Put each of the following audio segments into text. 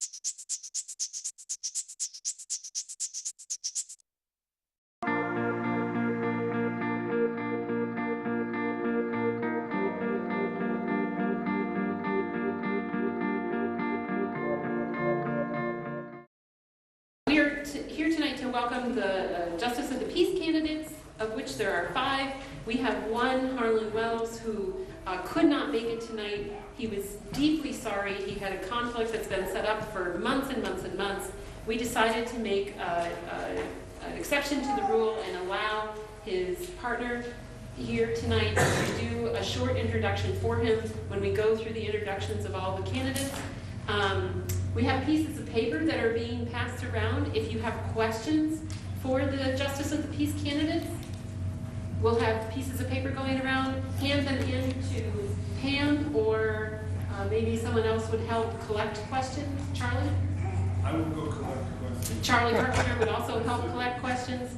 We are here tonight to welcome the Justice of the Peace candidates, of which there are 5. We have one, Harlan Wells, who could not make it tonight. He was deeply sorry. He had a conflict that's been set up for months and months and months. We decided to make an exception to the rule and allow his partner here tonight to do a short introduction for him when we go through the introductions of all the candidates. We have pieces of paper that are being passed around. If you have questions for the Justice of the Peace candidates, we'll have pieces of paper going around. Hand them in to Pam, or maybe someone else would help collect questions. Charlie? I will go collect questions. Charlie Carpenter would also help collect questions.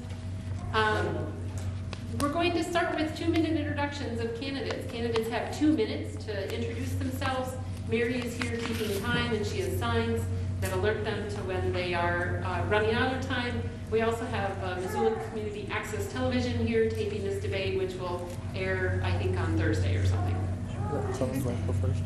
We're going to start with 2-minute introductions of candidates. Candidates have 2 minutes to introduce themselves. Mary is here keeping time, and she has signs that alert them to when they are running out of time. We also have Missoula Community Access Television here taping this debate, which will air, I think, on Thursday or something. Someone's going to go first.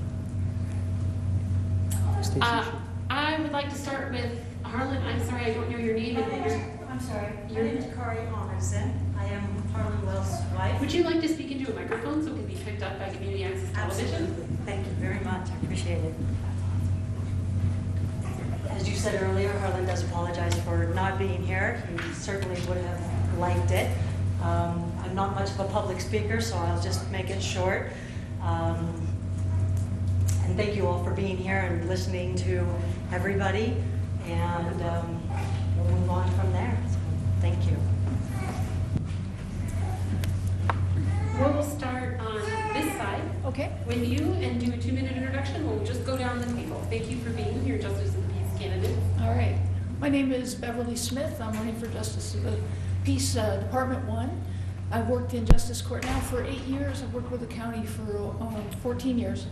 I would like to start with Harlan. I'm sorry, I don't know your name. I'm sorry. My name is Andersen. I am Harlan Wells' wife. Would you like to speak into a microphone so it can be picked up by Community Access Television? Absolutely. Thank you very much. I appreciate it. As you said earlier, Harlan does apologize for not being here. He certainly would have liked it. I'm not much of a public speaker, so I'll just make it short. And thank you all for being here and listening to everybody. And we'll move on from there. So, thank you. We'll start on this side with you and do a 2-minute introduction. We'll just go down the table. Thank you for being here, Justice of the Peace candidate. All right. My name is Beverly Smith. I'm running for Justice of the Peace Department 1. I've worked in Justice Court now for 8 years. I've worked with the county for 14 years,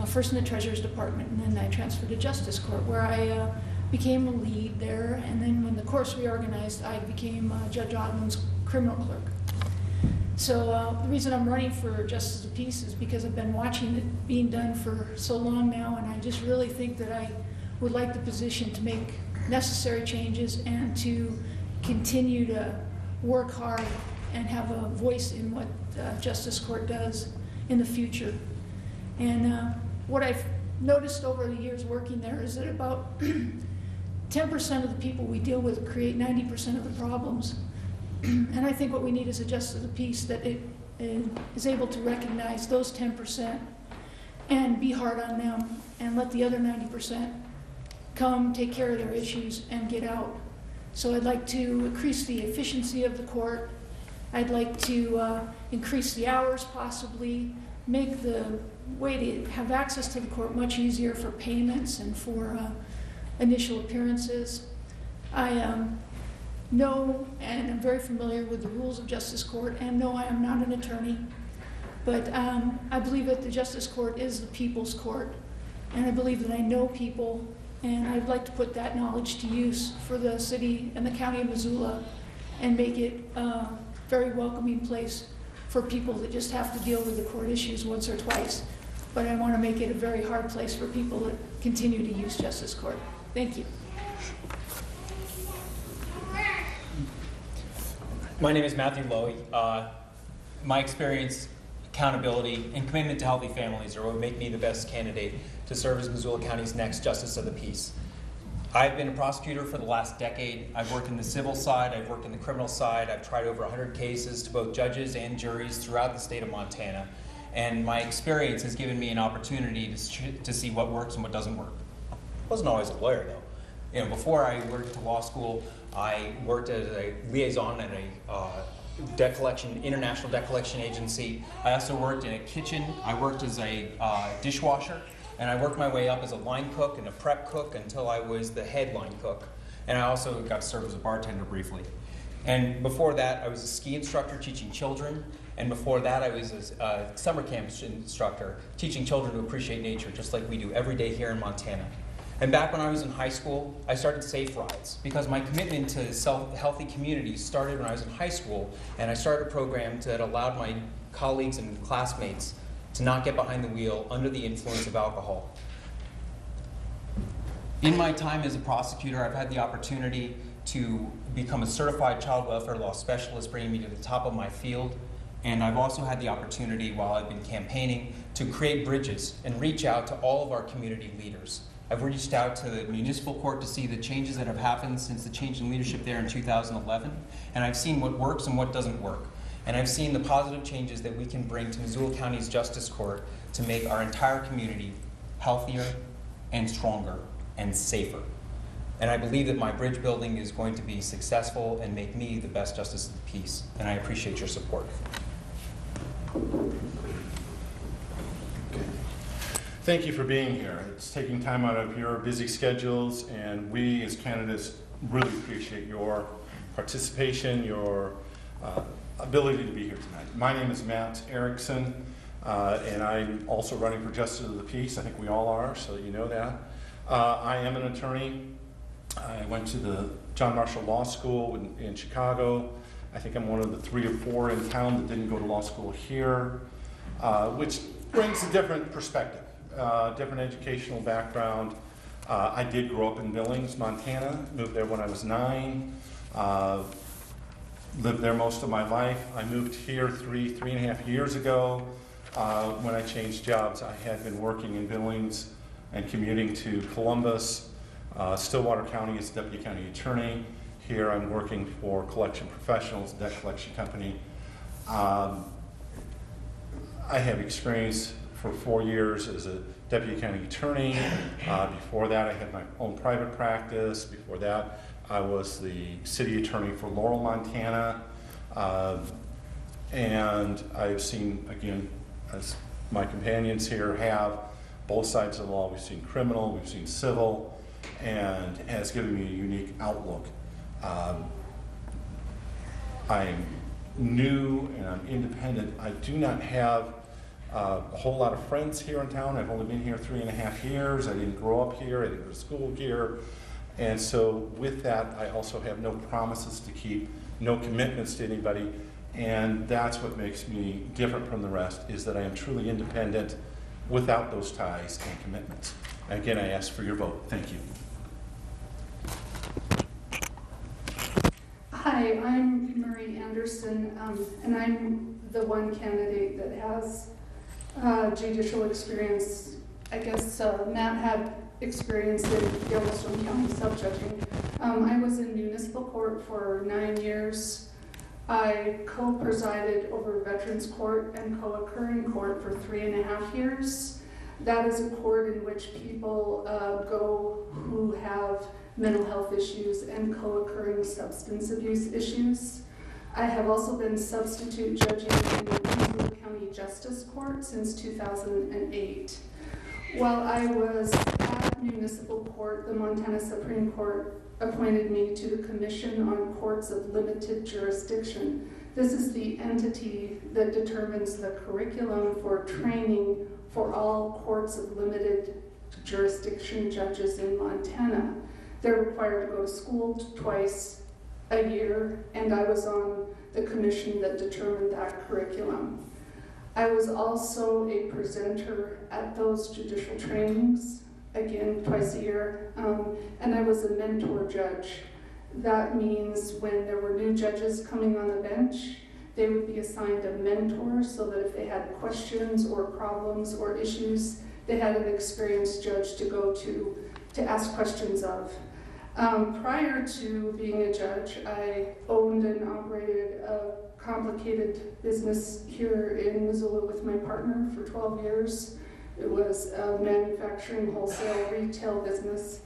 first in the Treasurer's Department, and then I transferred to Justice Court, where I became a lead there. And then when the course reorganized, I became Judge Odlin's criminal clerk. So the reason I'm running for Justice of the Peace is because I've been watching it being done for so long now, and I just really think that I would like the position to make necessary changes and to continue to work hard and have a voice in what Justice Court does in the future. And what I've noticed over the years working there is that about 10% of the people we deal with create 90% of the problems. And I think what we need is a Justice of the Peace that is able to recognize those 10% and be hard on them and let the other 90% come take care of their issues and get out. So I'd like to increase the efficiency of the court. I'd like to increase the hours possibly, make the way to have access to the court much easier for payments and for initial appearances. I know and am very familiar with the rules of Justice Court, and no, I am not an attorney, but I believe that the Justice Court is the people's court, and I believe that I know people, and I'd like to put that knowledge to use for the city and the county of Missoula and make it a very welcoming place for people that just have to deal with the court issues once or twice. But I want to make it a very hard place for people that continue to use Justice Court. Thank you. My name is Matthew Lowy. My experience, accountability, and commitment to healthy families are what make me the best candidate to serve as Missoula County's next Justice of the Peace. I've been a prosecutor for the last decade. I've worked in the civil side, I've worked in the criminal side, I've tried over 100 cases to both judges and juries throughout the state of Montana. And my experience has given me an opportunity to see what works and what doesn't work. I wasn't always a lawyer though. You know, before I worked at law school, I worked as a liaison at a international debt collection agency. I also worked in a kitchen. I worked as a dishwasher, and I worked my way up as a line cook and a prep cook until I was the head line cook. And I also got to serve as a bartender briefly. And before that, I was a ski instructor teaching children. And before that, I was a summer camp instructor teaching children to appreciate nature, just like we do every day here in Montana. And back when I was in high school, I started Safe Rides because my commitment to healthy communities started when I was in high school, and I started a program that allowed my colleagues and classmates to not get behind the wheel under the influence of alcohol. In my time as a prosecutor, I've had the opportunity to become a certified child welfare law specialist, bringing me to the top of my field. And I've also had the opportunity, while I've been campaigning, to create bridges and reach out to all of our community leaders. I've reached out to the municipal court to see the changes that have happened since the change in leadership there in 2011, and I've seen what works and what doesn't work. And I've seen the positive changes that we can bring to Missoula County's Justice Court to make our entire community healthier and stronger and safer. And I believe that my bridge building is going to be successful and make me the best justice of the peace, and I appreciate your support. Thank you for being here. It's taking time out of your busy schedules, and we as candidates really appreciate your participation, your ability to be here tonight. My name is Matt Erekson, and I'm also running for Justice of the Peace. I think we all are, so you know that. I am an attorney. I went to the John Marshall Law School in Chicago. I think I'm one of the 3 or 4 in town that didn't go to law school here, which brings a different perspective, different educational background. I did grow up in Billings, Montana, moved there when I was 9, lived there most of my life. I moved here three and a half years ago. When I changed jobs, I had been working in Billings and commuting to Columbus, Stillwater County as Deputy County Attorney. Here I'm working for Collection Professionals, debt collection company. I have experience for 4 years as a Deputy County Attorney. Before that, I had my own private practice. Before that, I was the City Attorney for Laurel, Montana. And I've seen, again, as my companions here have, both sides of the law. We've seen criminal, we've seen civil, and it has given me a unique outlook. I'm new and I'm independent. I do not have a whole lot of friends here in town. I've only been here 3.5 years. I didn't grow up here. I didn't go to school here. And so with that, I also have no promises to keep, no commitments to anybody. And that's what makes me different from the rest, is that I am truly independent without those ties and commitments. And again, I ask for your vote. Thank you. Hi, I'm Marie Andersen, and I'm the one candidate that has judicial experience. I guess Matt had experience in Yellowstone County self-judging. I was in municipal court for 9 years. I co-presided over Veterans Court and co-occurring court for 3.5 years. That is a court in which people go who have mental health issues and co-occurring substance abuse issues. I have also been substitute judging in the Missoula County Justice Court since 2008. While I was at municipal court, the Montana Supreme Court appointed me to the Commission on Courts of Limited Jurisdiction. This is the entity that determines the curriculum for training for all courts of limited jurisdiction judges in Montana. They're required to go to school twice a year, and I was on the commission that determined that curriculum. I was also a presenter at those judicial trainings, again, twice a year, and I was a mentor judge. That means when there were new judges coming on the bench, they would be assigned a mentor so that if they had questions or problems or issues, they had an experienced judge to go to ask questions of. Prior to being a judge, I owned and operated a complicated business here in Missoula with my partner for 12 years. It was a manufacturing, wholesale, retail business.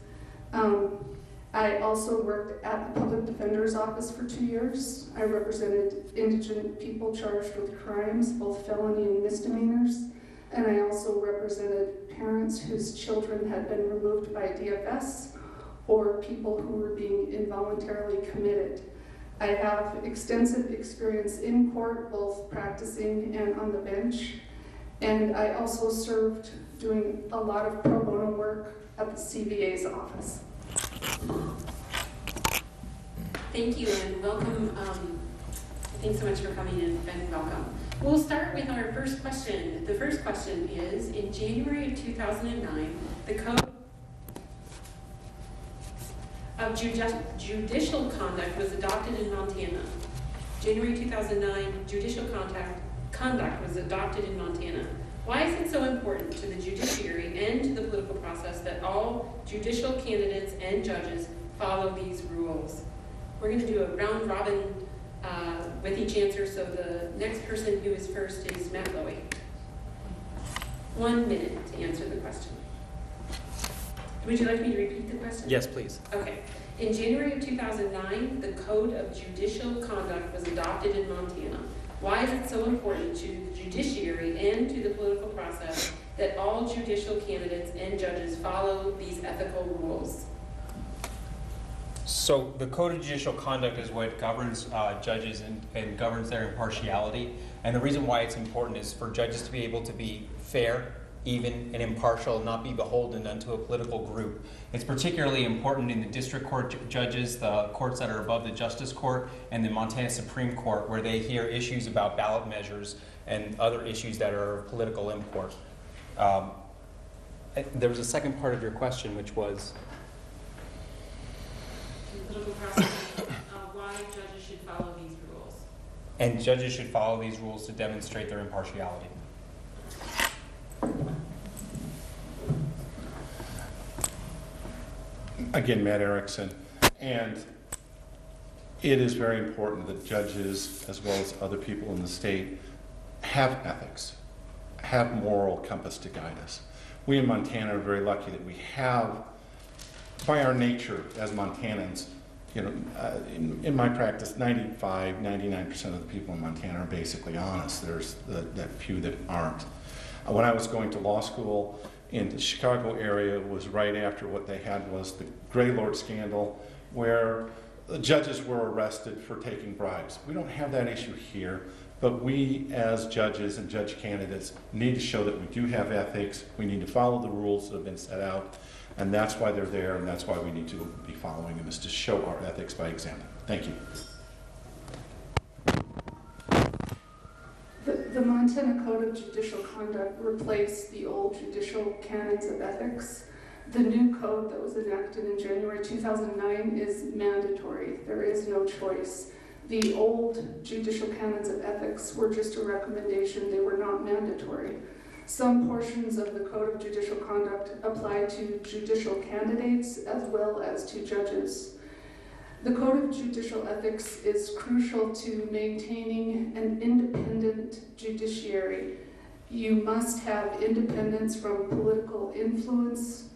I also worked at the Public Defender's Office for 2 years. I represented indigent people charged with crimes, both felony and misdemeanors. And I also represented parents whose children had been removed by DFS or people who were being involuntarily committed. I have extensive experience in court, both practicing and on the bench. And I also served doing a lot of pro bono work at the CVA's office. Thank you and welcome. Thanks so much for coming in and welcome. We'll start with our first question. The first question is, in January of 2009, the Code of Judicial Conduct was adopted in Montana. January 2009, judicial conduct was adopted in Montana. Why is it so important to the judiciary and to the political process that all judicial candidates and judges follow these rules? We're going to do a round robin with each answer, so the next person who is first is Matt Lowy. 1 minute to answer the question. Would you like me to repeat the question? Yes, please. Okay. In January of 2009, the Code of Judicial Conduct was adopted in Montana. Why is it so important to the judiciary and to the political process that all judicial candidates and judges follow these ethical rules? So the Code of Judicial Conduct is what governs judges and governs their impartiality. And the reason why it's important is for judges to be able to be fair, even, and impartial, not be beholden unto a political group. It's particularly important in the district court judges, the courts that are above the Justice Court, and the Montana Supreme Court, where they hear issues about ballot measures and other issues that are of political import. There was a second part of your question, which was? The political process, why judges should follow these rules. And judges should follow these rules to demonstrate their impartiality. Again, Matt Erekson, and it is very important that judges, as well as other people in the state, have ethics, have moral compass to guide us. We in Montana are very lucky that we have, by our nature as Montanans, you know, in my practice, 99% of the people in Montana are basically honest. There's that few that aren't. When I was going to law school in the Chicago area, it was right after what they had was the Gray Lord scandal, where the judges were arrested for taking bribes. We don't have that issue here, but we as judges and judge candidates need to show that we do have ethics. We need to follow the rules that have been set out, and that's why they're there, and that's why we need to be following them, is to show our ethics by example. Thank you. The Montana Code of Judicial Conduct replaced the old judicial canons of ethics. The new code that was enacted in January 2009 is mandatory. There is no choice. The old judicial canons of ethics were just a recommendation. They were not mandatory. Some portions of the Code of Judicial Conduct apply to judicial candidates as well as to judges. The Code of Judicial Ethics is crucial to maintaining an independent judiciary. You must have independence from political influence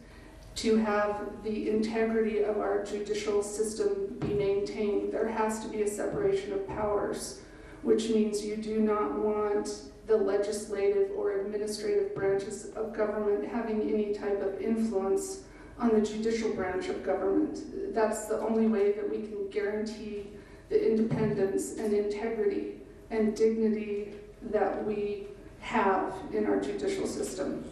to have the integrity of our judicial system be maintained. There has to be a separation of powers, which means you do not want the legislative or administrative branches of government having any type of influence on the judicial branch of government. That's the only way that we can guarantee the independence and integrity and dignity that we have in our judicial system.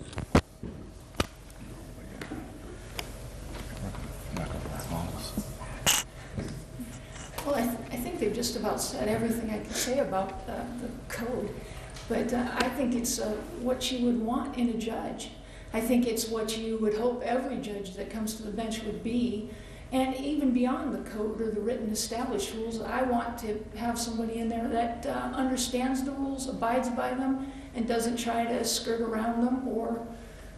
Well, I think they've just about said everything I can say about the code, but I think it's what you would want in a judge. I think it's what you would hope every judge that comes to the bench would be. And even beyond the code or the written established rules, I want to have somebody in there that understands the rules, abides by them, and doesn't try to skirt around them or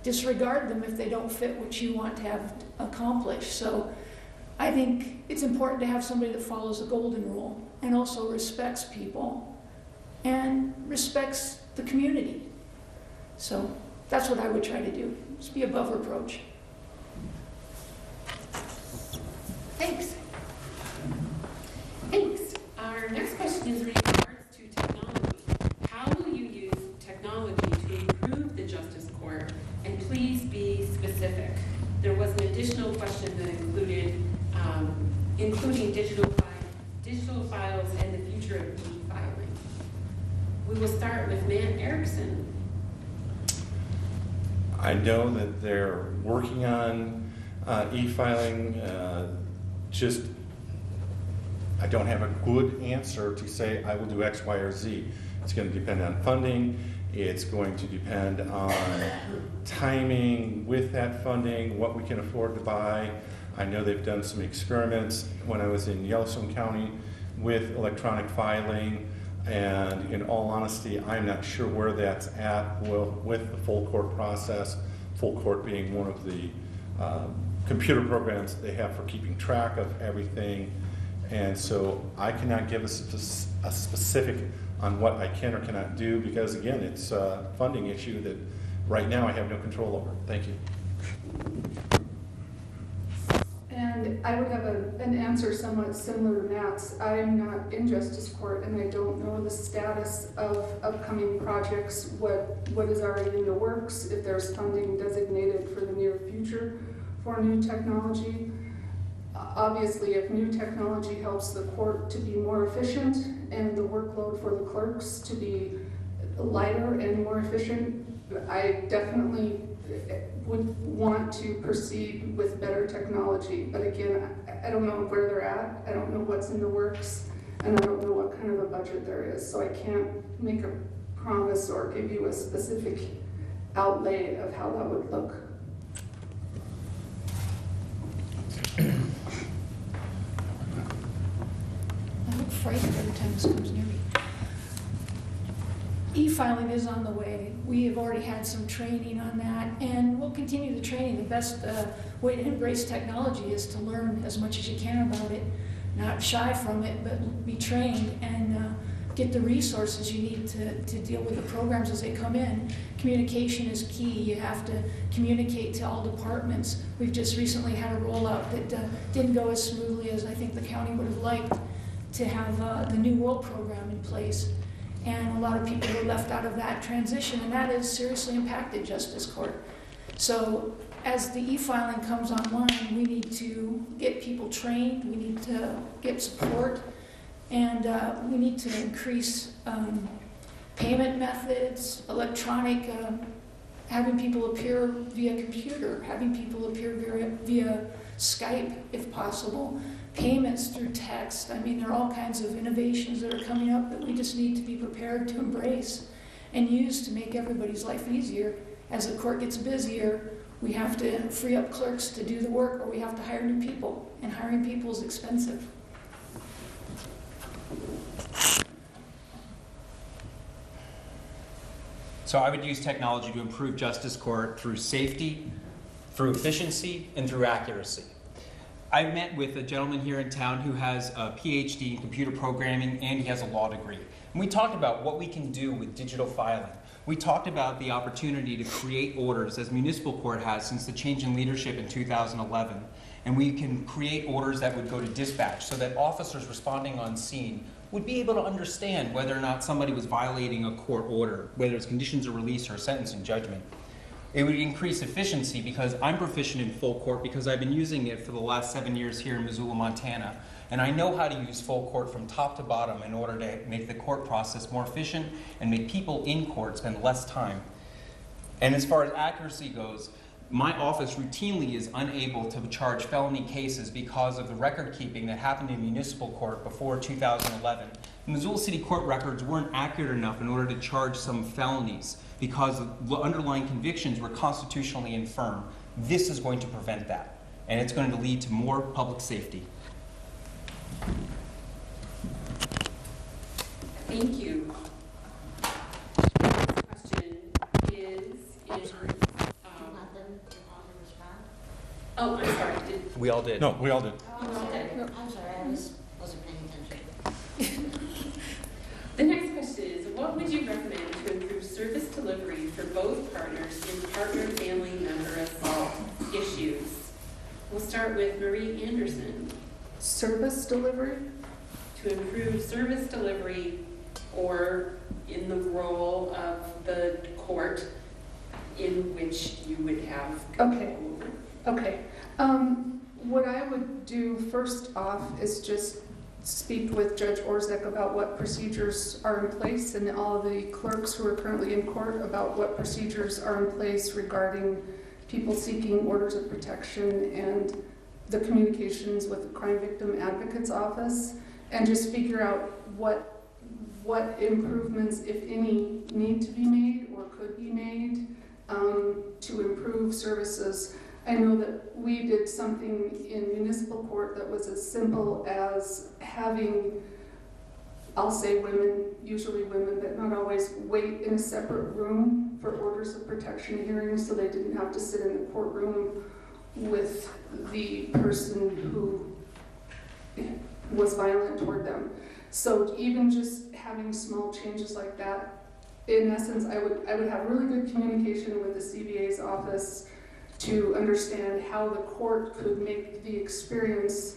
disregard them if they don't fit what you want to have accomplished. So I think it's important to have somebody that follows the golden rule and also respects people and respects the community. So that's what I would try to do, just be above reproach. Thanks. Thanks. Our next question is in regards to technology. How will you use technology to improve the Justice Court? And please be specific. There was an additional question that included including digital files and the future of e-filing. We will start with Matt Erekson. I know that they're working on e-filing. I don't have a good answer to say I will do X, Y, or Z. It's going to depend on funding. It's going to depend on timing with that funding, what we can afford to buy. I know they've done some experiments when I was in Yellowstone County with electronic filing, and in all honesty, I'm not sure where that's at with the full court process, full court being one of the computer programs they have for keeping track of everything. And so I cannot give a specific on what I can or cannot do, because again, it's a funding issue that right now I have no control over. Thank you. And I would have an answer somewhat similar to Matt's. I am not in justice court, and I don't know the status of upcoming projects, what is already in the works, if there's funding designated for the near future for new technology. Obviously, if new technology helps the court to be more efficient and the workload for the clerks to be lighter and more efficient, I definitely would want to proceed with better technology. But again, I don't know where they're at, I don't know what's in the works, and I don't know what kind of a budget there is, so I can't make a promise or give you a specific outlay of how that would look. I look frightened every time this comes near me. E-filing is on the way. We have already had some training on that, and we'll continue the training. The best way to embrace technology is to learn as much as you can about it, not shy from it, but be trained and get the resources you need to deal with the programs as they come in. Communication is key. You have to communicate to all departments. We've just recently had a rollout that didn't go as smoothly as I think the county would have liked to have the New World program in place. And a lot of people were left out of that transition, and that has seriously impacted justice court. So as the e-filing comes online, we need to get people trained, we need to get support, and we need to increase payment methods, electronic, having people appear via computer, having people appear via Skype if possible, payments through text. I mean, there are all kinds of innovations that are coming up that we just need to be prepared to embrace and use to make everybody's life easier. As the court gets busier, we have to free up clerks to do the work, or we have to hire new people, and hiring people is expensive. So I would use technology to improve justice court through safety, through efficiency, and through accuracy. I met with a gentleman here in town who has a PhD in computer programming, and he has a law degree. And we talked about what we can do with digital filing. We talked about the opportunity to create orders, as municipal court has since the change in leadership in 2011. And we can create orders that would go to dispatch so that officers responding on scene would be able to understand whether or not somebody was violating a court order, whether it's conditions of release or sentencing judgment. It would increase efficiency because I'm proficient in full court because I've been using it for the last 7 years here in Missoula, Montana. And I know how to use full court from top to bottom in order to make the court process more efficient and make people in court spend less time. And as far as accuracy goes, my office routinely is unable to charge felony cases because of the record keeping that happened in municipal court before 2011. The Missoula City Court records weren't accurate enough in order to charge some felonies because the underlying convictions were constitutionally infirm. This is going to prevent that, and it's going to lead to more public safety. Thank you. Next question is oh, I'm sorry. We all did. No, we all did. I'm sorry, I wasn't paying attention. The next question is, what would you recommend to improve service delivery for both partners in partner-family member assault issues? We'll start with Marie Andersen. Service delivery? To improve service delivery, or in the role of the court in which you would have control over. Okay. What I would do first off is just speak with Judge Orzek about what procedures are in place, and all of the clerks who are currently in court about what procedures are in place regarding people seeking orders of protection and the communications with the Crime Victim Advocate's Office, and just figure out what improvements, if any, need to be made or could be made to improve services. I know that we did something in municipal court that was as simple as having, I'll say women, usually women, but not always, wait in a separate room for orders of protection hearings so they didn't have to sit in the courtroom with the person who was violent toward them. So even just having small changes like that, in essence, I would have really good communication with the CVA's office to understand how the court could make the experience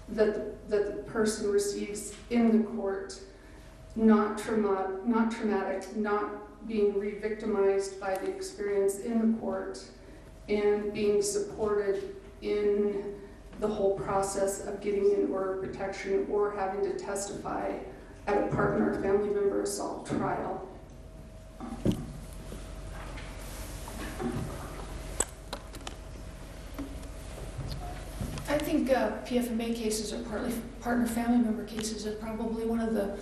that the person receives in the court not traumatic, not being re-victimized by the experience in the court, and being supported in the whole process of getting an order of protection or having to testify at a partner or family member assault trial. I think PFMA cases or partner family member cases are probably one of the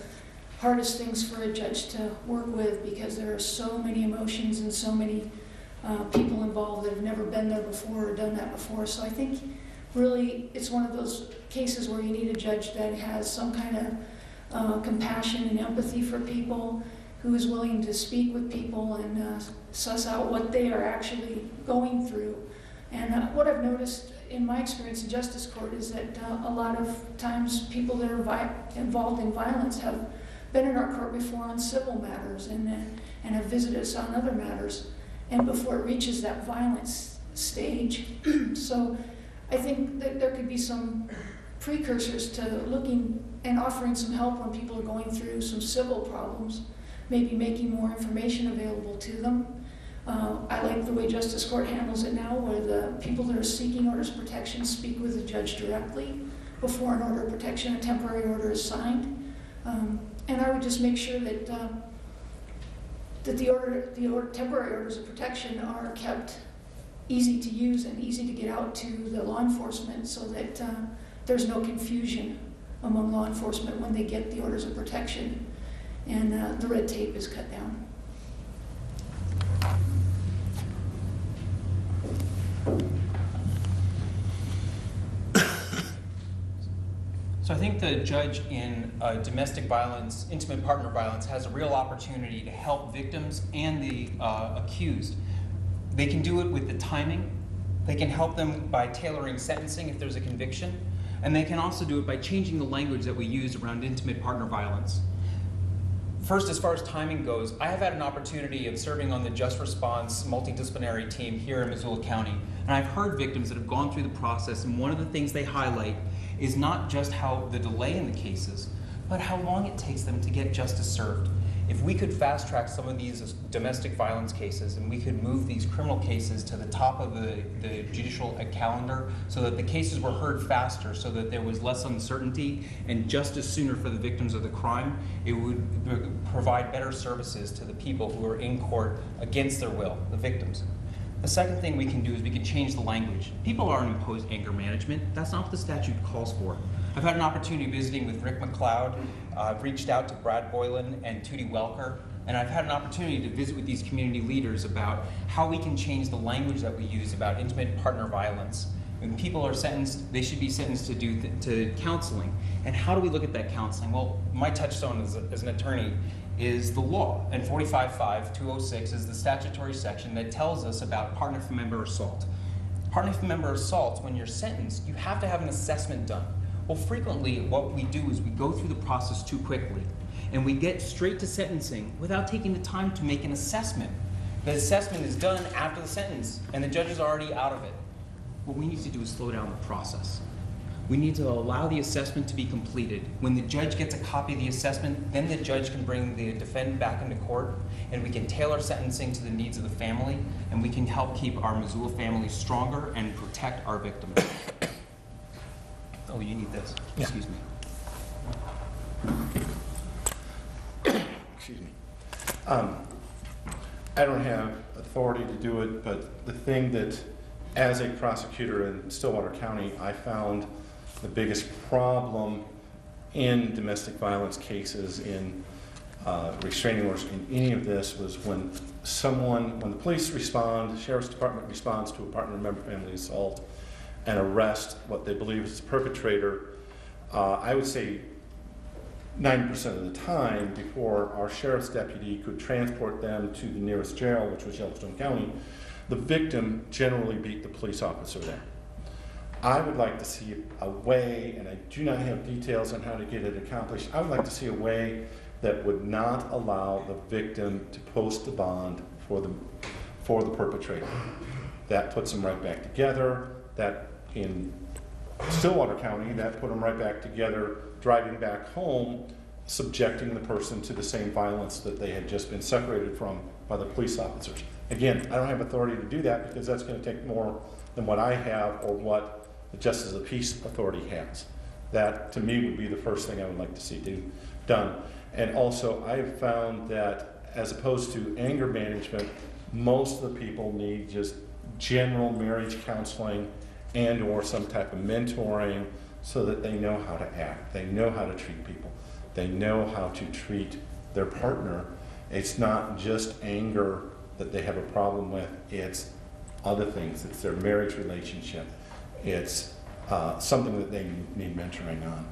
hardest things for a judge to work with, because there are so many emotions and so many people involved that have never been there before or done that before. So I think really it's one of those cases where you need a judge that has some kind of compassion and empathy for people, who is willing to speak with people and suss out what they are actually going through. And what I've noticed in my experience in justice court is that a lot of times people that are involved in violence have been in our court before on civil matters and have visited us on other matters, and before it reaches that violence stage. So I think that there could be some precursors to looking and offering some help when people are going through some civil problems, maybe making more information available to them. I like the way justice court handles it now, where the people that are seeking orders of protection speak with the judge directly before an order of protection, a temporary order is signed. And I would just make sure that the temporary orders of protection are kept easy to use and easy to get out to the law enforcement, so that there's no confusion among law enforcement when they get the orders of protection, and the red tape is cut down. So I think the judge in domestic violence, intimate partner violence, has a real opportunity to help victims and the accused. They can do it with the timing. They can help them by tailoring sentencing if there's a conviction. And they can also do it by changing the language that we use around intimate partner violence. First, as far as timing goes, I have had an opportunity of serving on the Just Response multidisciplinary team here in Missoula County. And I've heard victims that have gone through the process, and one of the things they highlight is not just how the delay in the cases, but how long it takes them to get justice served. If we could fast track some of these domestic violence cases, and we could move these criminal cases to the top of the judicial calendar, so that the cases were heard faster, so that there was less uncertainty and justice sooner for the victims of the crime, it would provide better services to the people who are in court against their will, the victims. The second thing we can do is we can change the language. People aren't imposed anger management. That's not what the statute calls for. I've had an opportunity visiting with Rick McLeod. I've reached out to Brad Boylan and Tootie Welker, and I've had an opportunity to visit with these community leaders about how we can change the language that we use about intimate partner violence. When people are sentenced, they should be sentenced to counseling. And how do we look at that counseling? Well, my touchstone as an attorney is the law, and 45.5.206 is the statutory section that tells us about partner member assault. Partner member assault, when you're sentenced, you have to have an assessment done. Well, frequently what we do is we go through the process too quickly, and we get straight to sentencing without taking the time to make an assessment. The assessment is done after the sentence, and the judge is already out of it. What we need to do is slow down the process. We need to allow the assessment to be completed. When the judge gets a copy of the assessment, then the judge can bring the defendant back into court, and we can tailor sentencing to the needs of the family, and we can help keep our Missoula families stronger and protect our victims. Oh, you need this. Excuse me. Excuse me. I don't have authority to do it, but the thing that, as a prosecutor in Stillwater County, I found the biggest problem in domestic violence cases, in restraining orders, in any of this, was when the police respond, the sheriff's department responds to a partner member family assault and arrest what they believe is the perpetrator. I would say 90% of the time, before our sheriff's deputy could transport them to the nearest jail, which was Yellowstone County, the victim generally beat the police officer there. I would like to see a way, and I do not have details on how to get it accomplished, I would like to see a way that would not allow the victim to post the bond for the perpetrator. That puts them right back together. That, in Stillwater County, that put them right back together, driving back home, subjecting the person to the same violence that they had just been separated from by the police officers. Again, I don't have authority to do that because that's going to take more than what I have or what the Justice of the Peace Authority has. That, to me, would be the first thing I would like to see done. And also, I have found that, as opposed to anger management, most of the people need just general marriage counseling and or some type of mentoring so that they know how to act. They know how to treat people. They know how to treat their partner. It's not just anger that they have a problem with. It's other things. It's their marriage relationship. It's something that they need mentoring on.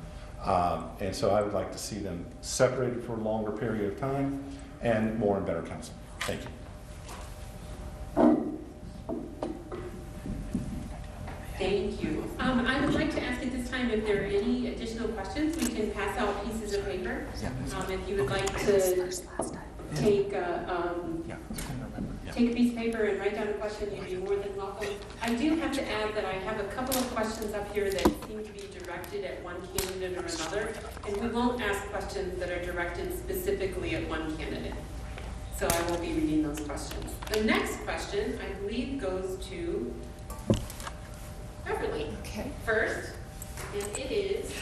And so I would like to see them separated for a longer period of time and more and better counseling. Thank you. Thank you. I would like to ask at this time if there are any additional questions. We can pass out pieces of paper. If you would like to take a piece of paper and write down a question, you'd be more than welcome. I do have to add that I have a couple of questions up here that seem to be directed at one candidate or another, and we won't ask questions that are directed specifically at one candidate. So I won't be reading those questions. The next question, I believe, goes to Beverly. Okay. First, and it is,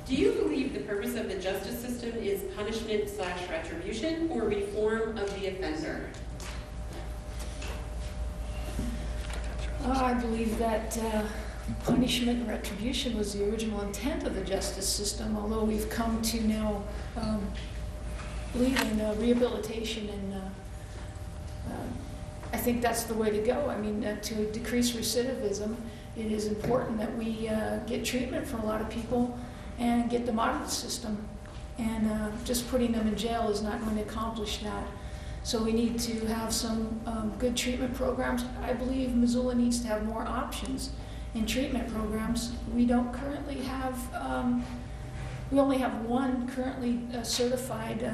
do you believe the purpose of the justice system is punishment/retribution or reform of the offender? I believe that punishment and retribution was the original intent of the justice system, although we've come to now believe in rehabilitation, and I think that's the way to go. I mean, to decrease recidivism, it is important that we get treatment for a lot of people and get them out of the system. And just putting them in jail is not going to accomplish that. So we need to have some good treatment programs. I believe Missoula needs to have more options in treatment programs. We don't currently have, we only have one currently certified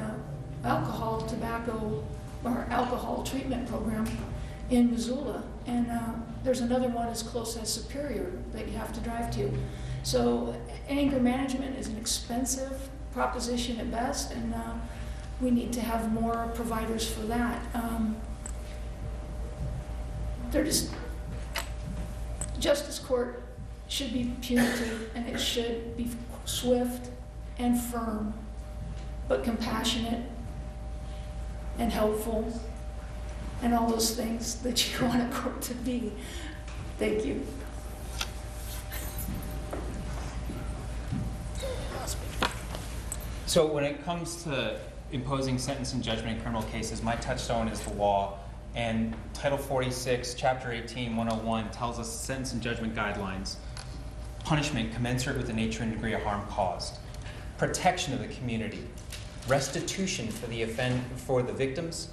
alcohol, tobacco, or alcohol treatment program in Missoula. And there's another one as close as Superior that you have to drive to. So anger management is an expensive proposition at best, and we need to have more providers for that. Justice court should be punitive, and it should be swift and firm, but compassionate and helpful, and all those things that you want a court to be. Thank you. So when it comes to imposing sentence and judgment in criminal cases, my touchstone is the law, and Title 46, Chapter 18, 101 tells us sentence and judgment guidelines. Punishment commensurate with the nature and degree of harm caused. Protection of the community. Restitution for the victims,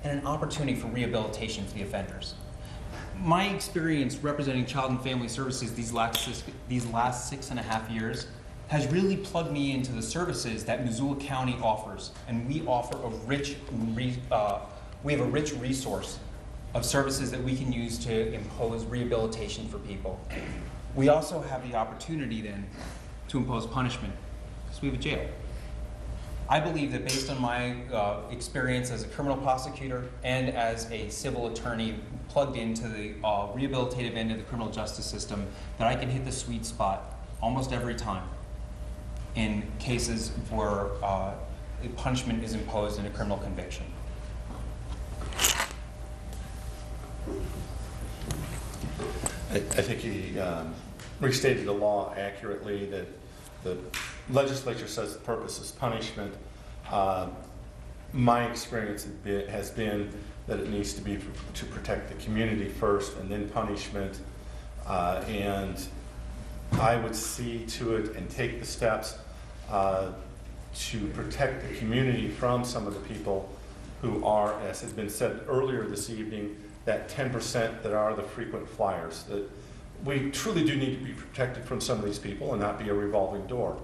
and an opportunity for rehabilitation for the offenders. My experience representing Child and Family Services these last 6.5 years has really plugged me into the services that Missoula County offers, and we offer we have a rich resource of services that we can use to impose rehabilitation for people. We also have the opportunity then to impose punishment because we have a jail. I believe that based on my experience as a criminal prosecutor and as a civil attorney plugged into the rehabilitative end of the criminal justice system, that I can hit the sweet spot almost every time in cases where punishment is imposed in a criminal conviction. I think he restated the law accurately, that the legislature says the purpose is punishment. My experience has been that it needs to be to protect the community first and then punishment. And I would see to it and take the steps to protect the community from some of the people who are, as has been said earlier this evening, that 10% that are the frequent flyers. That we truly do need to be protected from some of these people and not be a revolving door.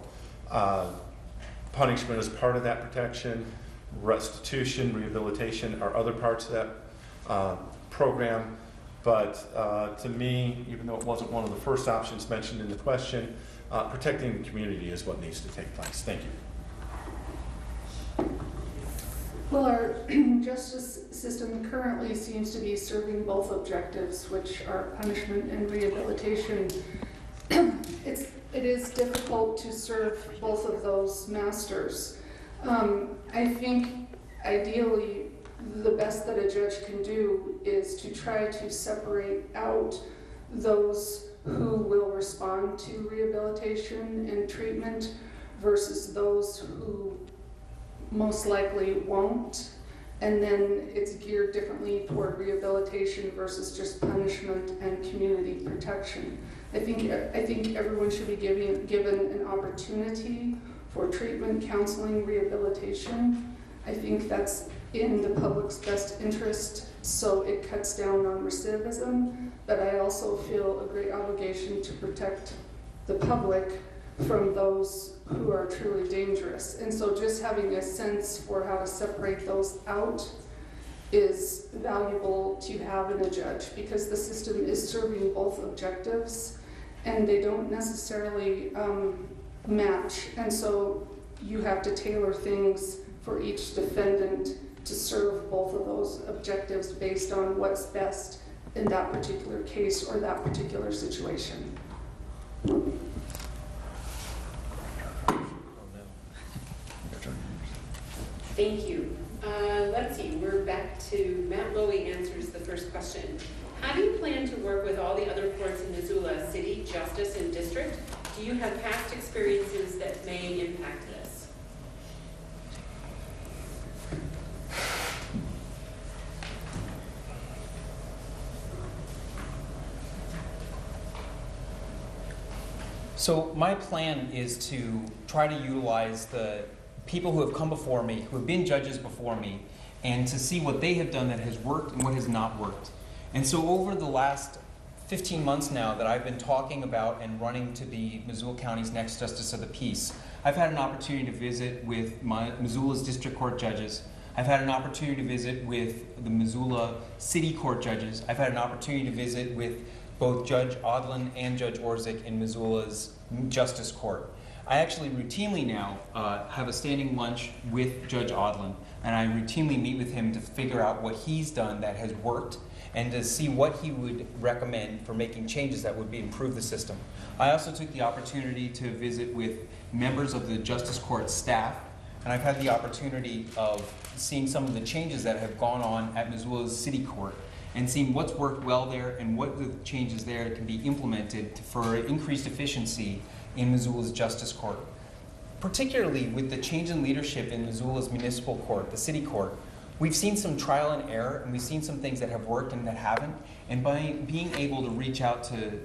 Punishment is part of that protection. Restitution, rehabilitation are other parts of that program. But to me, even though it wasn't one of the first options mentioned in the question, protecting the community is what needs to take place. Thank you. Well, our justice system currently seems to be serving both objectives, which are punishment and rehabilitation. It is difficult to serve both of those masters. I think ideally the best that a judge can do is to try to separate out those who will respond to rehabilitation and treatment versus those who most likely won't, and then it's geared differently toward rehabilitation versus just punishment and community protection. I think everyone should be given an opportunity for treatment, counseling, rehabilitation. I think that's in the public's best interest, so it cuts down on recidivism, but I also feel a great obligation to protect the public from those who are truly dangerous. And so just having a sense for how to separate those out is valuable to have in a judge, because the system is serving both objectives and they don't necessarily match. And so you have to tailor things for each defendant to serve both of those objectives based on what's best in that particular case or that particular situation. Thank you. Let's see, we're back to Matt Lowy answers the first question. How do you plan to work with all the other courts in Missoula, City, Justice, and District? Do you have past experiences that may impact this? So my plan is to try to utilize the people who have come before me, who have been judges before me, and to see what they have done that has worked and what has not worked. And so over the last 15 months now that I've been talking about and running to be Missoula County's next Justice of the Peace, I've had an opportunity to visit with Missoula's District Court judges. I've had an opportunity to visit with the Missoula City Court judges. I've had an opportunity to visit with both Judge Odlin and Judge Orzik in Missoula's Justice Court. I actually routinely now have a standing lunch with Judge Odlin, and I routinely meet with him to figure out what he's done that has worked and to see what he would recommend for making changes that would improve the system. I also took the opportunity to visit with members of the Justice Court staff, and I've had the opportunity of seeing some of the changes that have gone on at Missoula's City Court and seeing what's worked well there and what the changes there can be implemented for increased efficiency in Missoula's Justice Court. Particularly with the change in leadership in Missoula's Municipal Court, the City Court, we've seen some trial and error, and we've seen some things that have worked and that haven't. And by being able to reach out to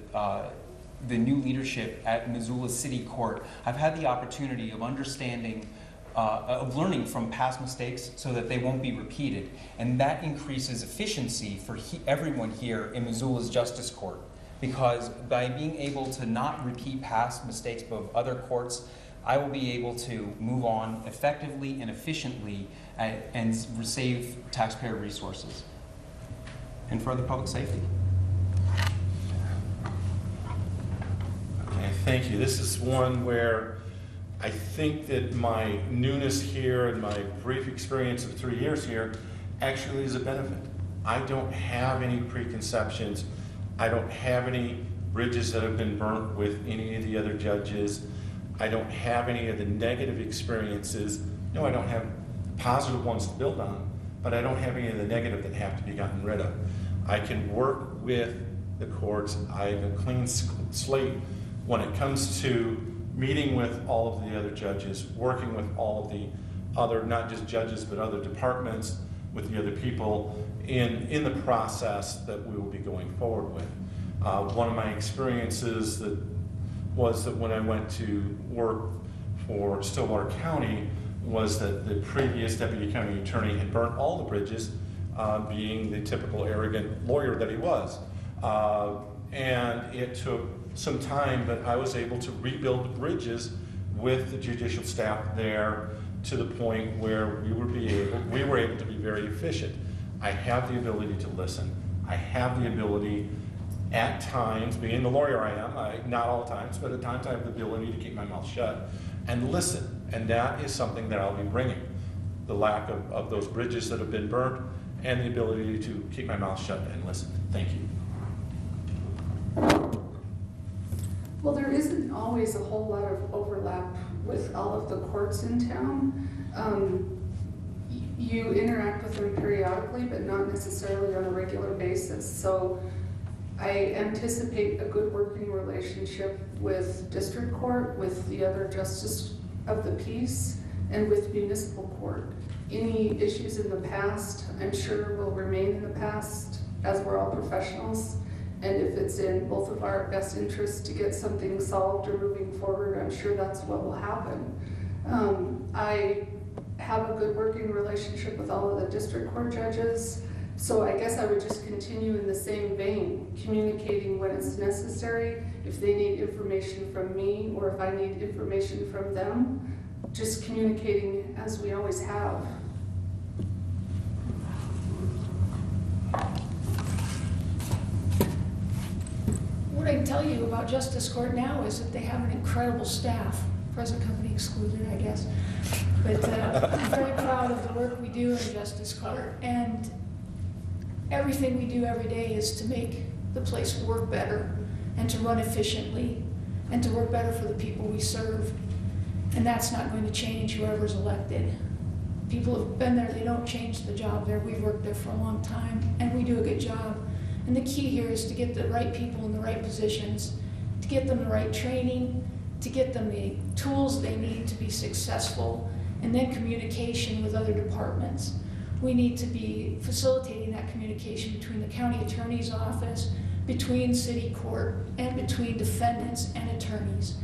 the new leadership at Missoula's City Court, I've had the opportunity of understanding, of learning from past mistakes so that they won't be repeated. And that increases efficiency for everyone here in Missoula's Justice Court. Because by being able to not repeat past mistakes of other courts, I will be able to move on effectively and efficiently and save taxpayer resources and further public safety. Okay, thank you. This is one where I think that my newness here and my brief experience of 3 years here actually is a benefit. I don't have any preconceptions. I don't have any bridges that have been burnt with any of the other judges. I don't have any of the negative experiences No, I don't have positive ones to build on, but I don't have any of the negative that have to be gotten rid of. I can work with the courts. I have a clean slate when it comes to meeting with all of the other judges, working with all of the other, not just judges, but other departments, with the other people in the process that we will be going forward with. One of my experiences was that when I went to work for Stillwater County was that the previous deputy county attorney had burnt all the bridges, being the typical arrogant lawyer that he was. And it took some time, but I was able to rebuild the bridges with the judicial staff there to the point where we were able to be very efficient. I have the ability to listen. I have the ability, at times, being the lawyer I am, not all times, but at times I have the ability to keep my mouth shut and listen. And that is something that I'll be bringing. The lack of those bridges that have been burnt and the ability to keep my mouth shut and listen. Thank you. Well, there isn't always a whole lot of overlap with all of the courts in town. You interact with them periodically, but not necessarily on a regular basis. So I anticipate a good working relationship with district court, with the other justice of the peace, and with municipal court. Any issues in the past, I'm sure will remain in the past, as we're all professionals. And if it's in both of our best interests to get something solved or moving forward, I'm sure that's what will happen. I have a good working relationship with all of the district court judges, so I guess I would just continue in the same vein, communicating when it's necessary. If they need information from me or if I need information from them, just communicating as we always have. What I can tell you about Justice Court now is that they have an incredible staff, present company excluded, I guess. But I'm very proud of the work we do in Justice Court. And everything we do every day is to make the place work better and to run efficiently and to work better for the people we serve. And that's not going to change whoever's elected. People have been there, they don't change the job there. We've worked there for a long time and we do a good job. And the key here is to get the right people in the right positions, to get them the right training, to get them the tools they need to be successful, and then communication with other departments. We need to be facilitating that communication between the county attorney's office, between city court, and between defendants and attorneys.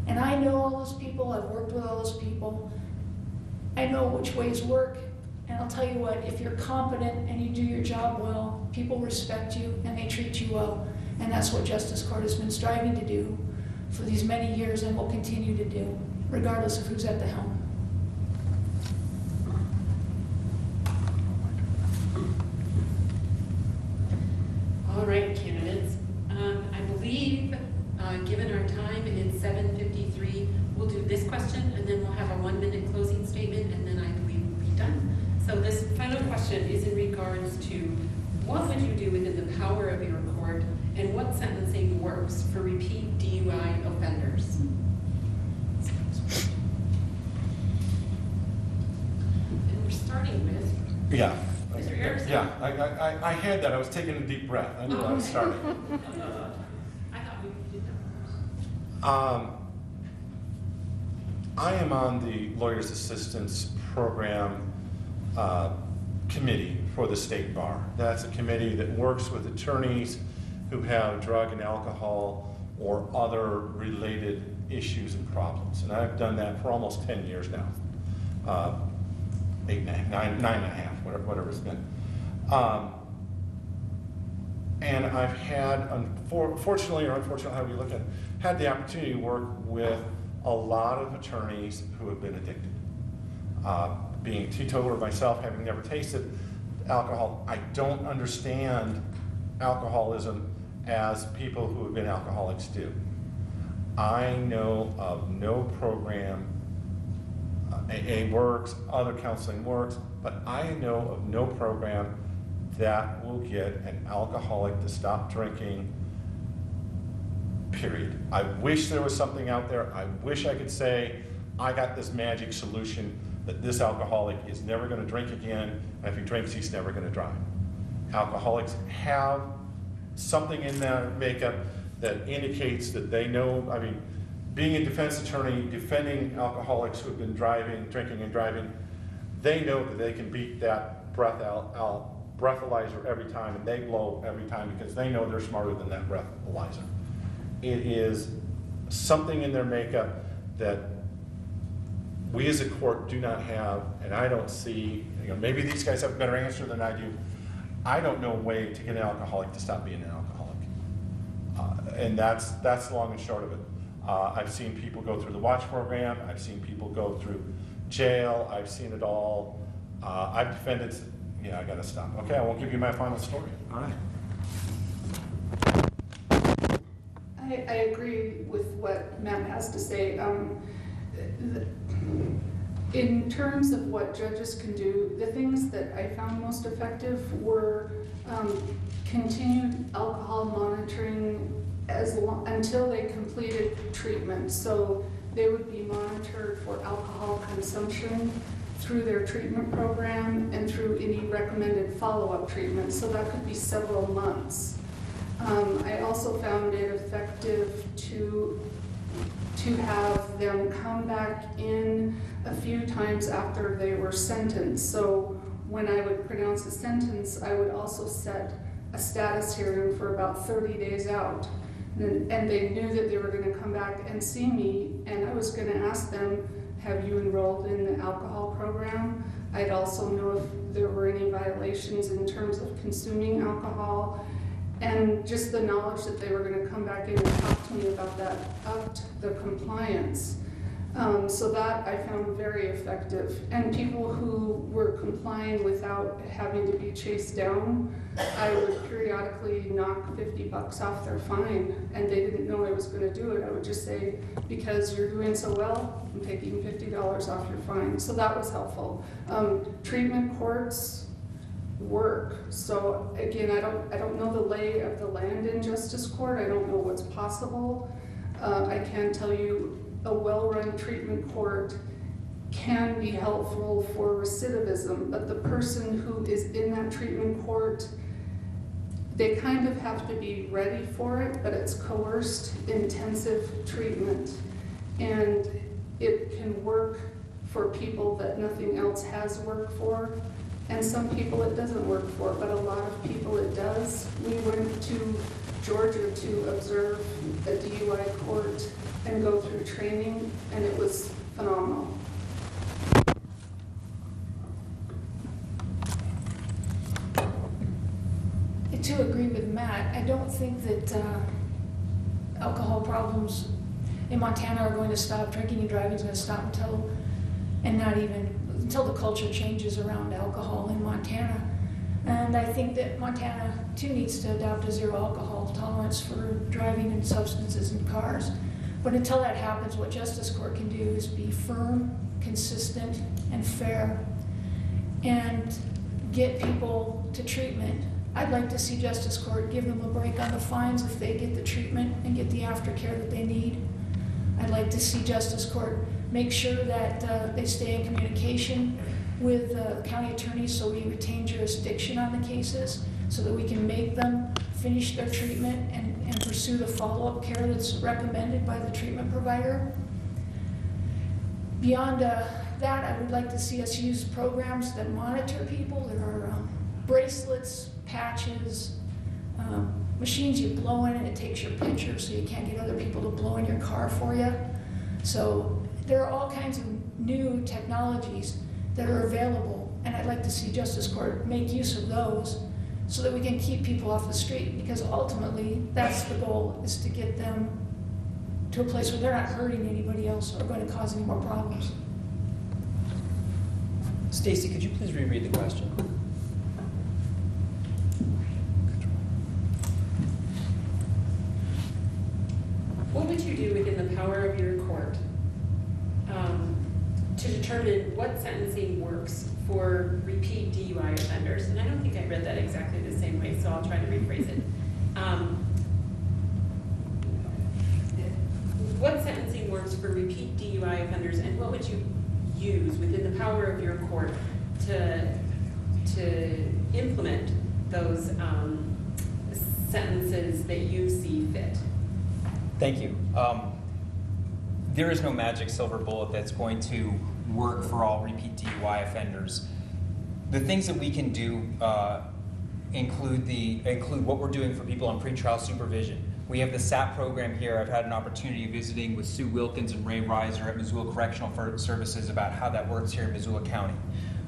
And I know all those people, I've worked with all those people. I know which ways work, and I'll tell you what, if you're competent and you do your job well, people respect you and they treat you well. And that's what Justice Court has been striving to do for these many years and will continue to do, regardless of who's at the helm. All right, candidates. I believe, given our time, it's 7:53. We'll do this question, and then we'll have a 1-minute closing statement, and then I believe we'll be done. So this final question is in regards to what would you do within the power of your court, and what sentencing works for repeat DUI offenders? And we're starting with Yeah. Mr. Erekson. Yeah, I had that. I was taking a deep breath. I knew I was starting. I thought we did that. I am on the Lawyers Assistance Program committee for the state bar. That's a committee that works with attorneys who have drug and alcohol or other related issues and problems. And I've done that for almost 10 years now. 9 and a half, whatever it's been. And I've had, fortunately or unfortunately, however you look at it, had the opportunity to work with a lot of attorneys who have been addicted. Being a teetotaler myself, having never tasted alcohol, I don't understand alcoholism as people who have been alcoholics do. I know of no program, AA works, other counseling works, but I know of no program that will get an alcoholic to stop drinking, period. I wish there was something out there. I wish I could say, I got this magic solution that this alcoholic is never going to drink again, and if he drinks, he's never going to drive. Alcoholics have something in their makeup that indicates that they know, I mean, being a defense attorney, defending alcoholics who have been drinking and driving, they know that they can beat that breathalyzer every time, and they blow every time because they know they're smarter than that breathalyzer. It is something in their makeup that we as a court do not have, and I don't see, maybe these guys have a better answer than I do. I don't know a way to get an alcoholic to stop being an alcoholic. And that's the long and short of it. I've seen people go through the watch program. I've seen people go through jail. I've seen it all. I've defended, I gotta stop. Okay, I won't give you my final story. All right. I agree with what Matt has to say. In terms of what judges can do, the things that I found most effective were continued alcohol monitoring until they completed treatment. So they would be monitored for alcohol consumption through their treatment program and through any recommended follow-up treatment. So that could be several months. I also found it effective to have them come back in a few times after they were sentenced. So when I would pronounce a sentence, I would also set a status hearing for about 30 days out. And they knew that they were going to come back and see me, and I was going to ask them, have you enrolled in the alcohol program? I'd also know if there were any violations in terms of consuming alcohol. And just the knowledge that they were going to come back in and talk to me about that upped the compliance. So that I found very effective. And people who were complying without having to be chased down, I would periodically knock $50 off their fine, and they didn't know I was going to do it. I would just say, because you're doing so well, I'm taking $50 off your fine. So that was helpful. Treatment courts work. So again, I don't know the lay of the land in justice court. I don't know what's possible. I can tell you a well-run treatment court can be helpful for recidivism, but the person who is in that treatment court, they kind of have to be ready for it, but it's coerced intensive treatment. And it can work for people that nothing else has worked for. And some people it doesn't work for, but a lot of people it does. We went to Georgia to observe a DUI court and go through training, and it was phenomenal. To agree with Matt, I don't think that alcohol problems in Montana are going to stop. Drinking and driving is going to stop until the culture changes around alcohol in Montana. And I think that Montana too needs to adopt a zero alcohol tolerance for driving and substances in cars. But until that happens, what Justice Court can do is be firm, consistent, and fair, and get people to treatment. I'd like to see Justice Court give them a break on the fines if they get the treatment and get the aftercare that they need. I'd like to see Justice Court make sure that they stay in communication with county attorneys so we retain jurisdiction on the cases so that we can make them finish their treatment and pursue the follow-up care that's recommended by the treatment provider. Beyond that, I would like to see us use programs that monitor people. There are bracelets, patches, machines you blow in and it takes your picture so you can't get other people to blow in your car for you. So there are all kinds of new technologies that are available, and I'd like to see Justice Court make use of those so that we can keep people off the street, because ultimately that's the goal, is to get them to a place where they're not hurting anybody else or going to cause any more problems. Stacy, could you please reread the question? What would you do within the power of your court to determine what sentencing works for repeat DUI offenders? And I don't think I read that exactly the same way, so I'll try to rephrase it. What sentencing works for repeat DUI offenders, and what would you use within the power of your court to implement those sentences that you see fit? Thank you. There is no magic silver bullet that's going to work for all repeat DUI offenders. The things that we can do include what we're doing for people on pretrial supervision. We have the SAP program here. I've had an opportunity visiting with Sue Wilkins and Ray Reiser at Missoula Correctional Services about how that works here in Missoula County.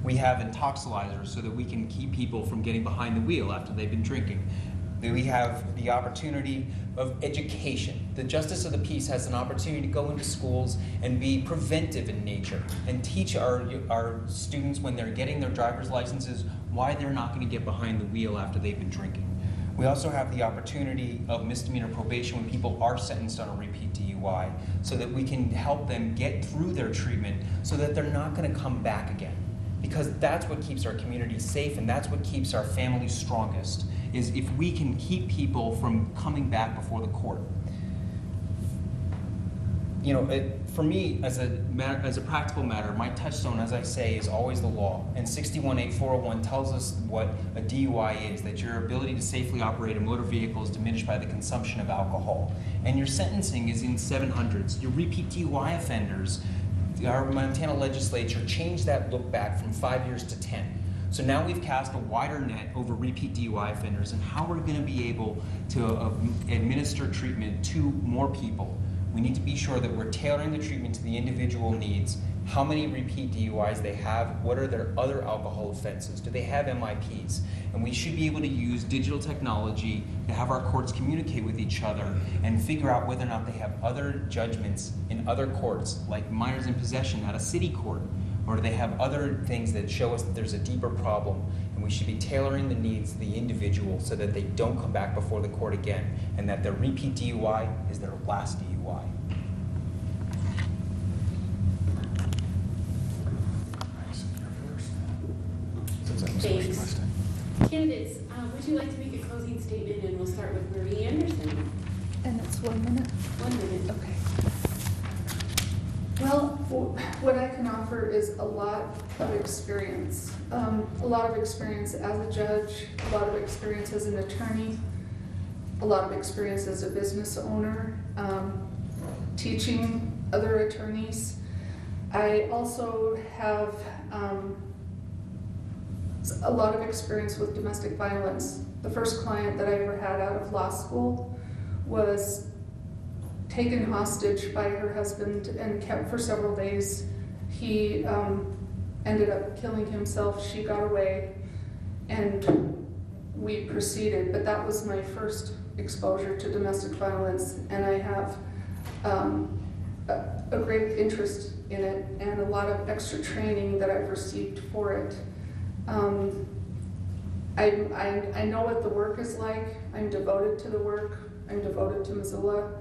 We have intoxilizers so that we can keep people from getting behind the wheel after they've been drinking. We have the opportunity of education. The Justice of the Peace has an opportunity to go into schools and be preventive in nature and teach our students when they're getting their driver's licenses why they're not going to get behind the wheel after they've been drinking. We also have the opportunity of misdemeanor probation when people are sentenced on a repeat DUI so that we can help them get through their treatment so that they're not going to come back again. Because that's what keeps our community safe and that's what keeps our families strongest, is if we can keep people from coming back before the court. You know, for me, as a practical matter, my touchstone, as I say, is always the law. And 618401 tells us what a DUI is, that your ability to safely operate a motor vehicle is diminished by the consumption of alcohol. And your sentencing is in 700s. Your repeat DUI offenders, our Montana legislature changed that look back from 5 years to 10. So now we've cast a wider net over repeat DUI offenders and how we're going to be able to administer treatment to more people. We need to be sure that we're tailoring the treatment to the individual needs, how many repeat DUIs they have, what are their other alcohol offenses, do they have MIPs? And we should be able to use digital technology to have our courts communicate with each other and figure out whether or not they have other judgments in other courts, like minors in possession at a city court, or do they have other things that show us that there's a deeper problem, and we should be tailoring the needs of the individual so that they don't come back before the court again, and that their repeat DUI is their last DUI. Thanks. Candidates, would you like to make a closing statement? And we'll start with Marie Andersen. And it's 1 minute? 1 minute. Okay. Well, what I can offer is a lot of experience. A lot of experience as a judge, a lot of experience as an attorney, a lot of experience as a business owner, teaching other attorneys. I also have a lot of experience with domestic violence. The first client that I ever had out of law school was taken hostage by her husband and kept for several days. He ended up killing himself. She got away and we proceeded, but that was my first exposure to domestic violence, and I have a great interest in it and a lot of extra training that I've received for it. I know what the work is like. I'm devoted to the work. I'm devoted to Missoula.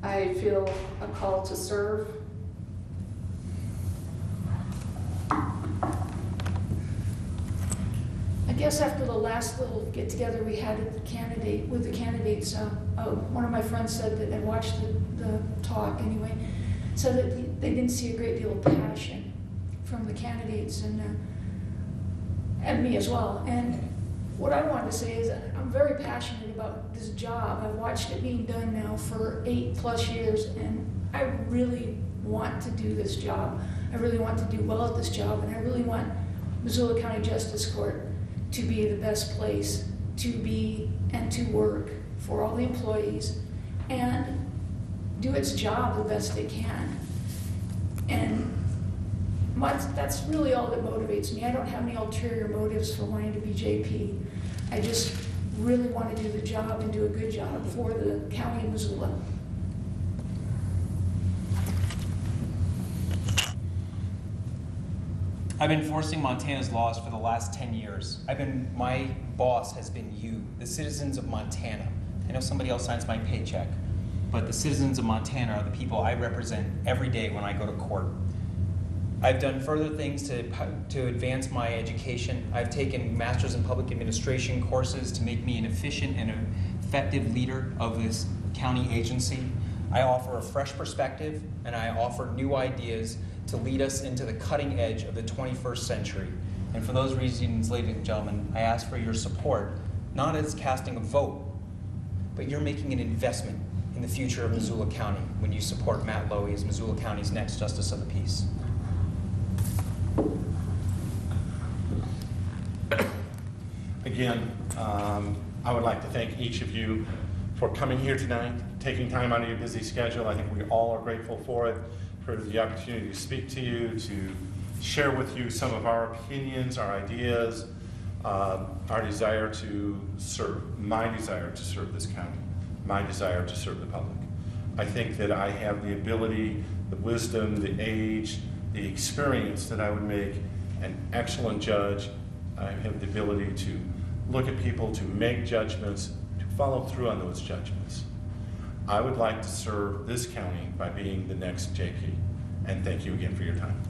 I feel a call to serve. I guess after the last little get-together we had with the candidates, one of my friends said that, and watched the talk anyway, said that they didn't see a great deal of passion from the candidates and me as well. And what I wanted to say is that I'm very passionate about this job. I've watched it being done now for 8+ years, and I really want to do this job. I really want to do well at this job, and I really want Missoula County Justice Court to be the best place to be and to work for all the employees and do its job the best it can. And that's really all that motivates me. I don't have any ulterior motives for wanting to be JP. I just really want to do the job and do a good job for the county of Missoula. I've been enforcing Montana's laws for the last 10 years. My boss has been you, the citizens of Montana. I know somebody else signs my paycheck, but the citizens of Montana are the people I represent every day when I go to court. I've done further things to advance my education. I've taken Master's in Public Administration courses to make me an efficient and effective leader of this county agency. I offer a fresh perspective, and I offer new ideas to lead us into the cutting edge of the 21st century. And for those reasons, ladies and gentlemen, I ask for your support, not as casting a vote, but you're making an investment in the future of Missoula County when you support Matt Lowy as Missoula County's next Justice of the Peace. Again, I would like to thank each of you for coming here tonight, taking time out of your busy schedule. I think we all are grateful for it, for the opportunity to speak to you, to share with you some of our opinions, our ideas, our desire to serve, my desire to serve this county, my desire to serve the public. I think that I have the ability, the wisdom, the age, the experience that I would make an excellent judge. I have the ability to look at people, to make judgments, to follow through on those judgments. I would like to serve this county by being the next JP. And thank you again for your time.